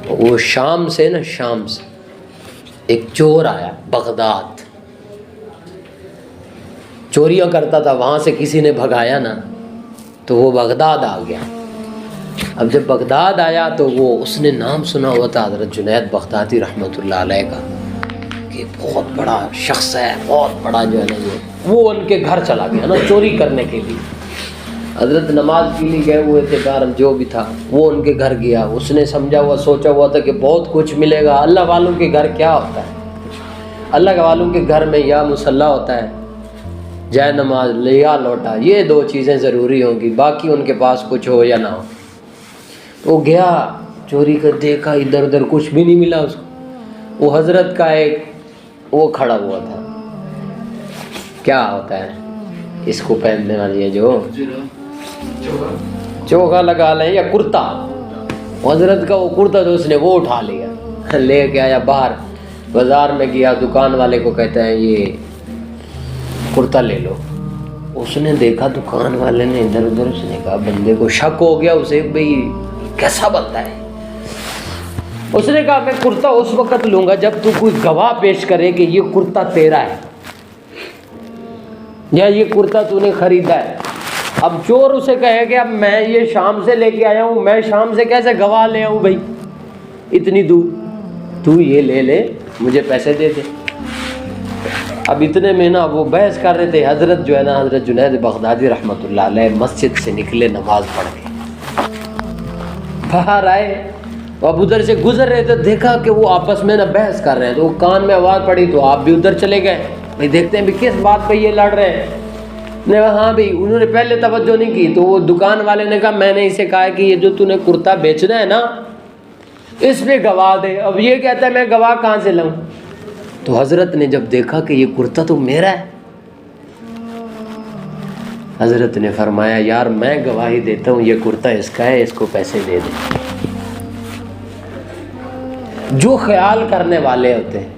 وہ شام سے ایک چور آیا بغداد، چوریاں کرتا تھا، وہاں سے کسی نے بھگایا نا تو وہ بغداد آ گیا۔ اب جب بغداد آیا تو اس نے نام سنا ہوا تھا حضرت جنید بغدادی رحمۃ اللہ علیہ کا، کہ بہت بڑا شخص ہے، بہت بڑا جو ہے نا یہ، وہ ان کے گھر چلا گیا نا چوری کرنے کے لیے۔ حضرت نماز کے لیے گئے ہوئے تھے، کارن جو بھی تھا وہ ان کے گھر گیا۔ اس نے سوچا ہوا تھا کہ بہت کچھ ملے گا۔ اللہ والوں کے گھر کیا ہوتا ہے؟ اللہ والوں کے گھر میں یا مصلی ہوتا ہے، جائے نماز یا لوٹا، یہ دو چیزیں ضروری ہوں گی، باقی ان کے پاس کچھ ہو یا نہ ہو۔ وہ گیا چوری کر، دیکھا ادھر ادھر کچھ بھی نہیں ملا اس کو۔ وہ حضرت کا ایک وہ کھڑا ہوا تھا، کیا ہوتا ہے اس کو پہننے والی ہے جو چوکا لگا لیں یا کرتا، حضرت کا وہ کرتا تو اس نے وہ اٹھا لیا، لے کے آیا باہر بازار میں گیا، دکان والے کو کہتا ہے یہ کرتا لے لو۔ اس نے دیکھا دکان والے نے ادھر ادھر، اس نے کہا، بندے کو شک ہو گیا اسے، بھئی کیسا بندہ ہے۔ اس نے کہا میں کرتا اس وقت لوں گا جب تو کوئی گواہ پیش کرے کہ یہ کرتا تیرا ہے یا یہ کرتا تو نے خریدا ہے۔ اب چور اسے کہے کہ اب میں یہ شام سے لے کے آیا ہوں، میں شام سے کیسے گواہ لے آؤں بھائی اتنی دور، تو یہ لے مجھے پیسے دے دے۔ اب اتنے میں نا وہ بحث کر رہے تھے، حضرت جو ہے نا حضرت جنید بغدادی رحمۃ اللہ علیہ مسجد سے نکلے نماز پڑھ کے، باہر آئے، اب ادھر سے گزر رہے تھے، دیکھا کہ وہ آپس میں نا بحث کر رہے ہیں، تو وہ کان میں آواز پڑی تو آپ بھی ادھر چلے گئے، بھائی دیکھتے ہیں بھی کس بات پہ یہ لڑ رہے ہیں۔ نے کہا ہاں بھائی، انہوں نے پہلے توجہ نہیں کی، تو وہ دکان والے نے کہا میں نے اسے کہا کہ یہ جو تو نے کرتا بیچنا ہے نا اس پہ گواہ دے۔ اب یہ کہتا ہے میں گواہ کہاں سے لاؤں؟ تو حضرت نے جب دیکھا کہ یہ کرتا تو میرا ہے، حضرت نے فرمایا یار میں گواہی دیتا ہوں یہ کرتا اس کا ہے، اس کو پیسے دے دے۔ جو خیال کرنے والے ہوتے ہیں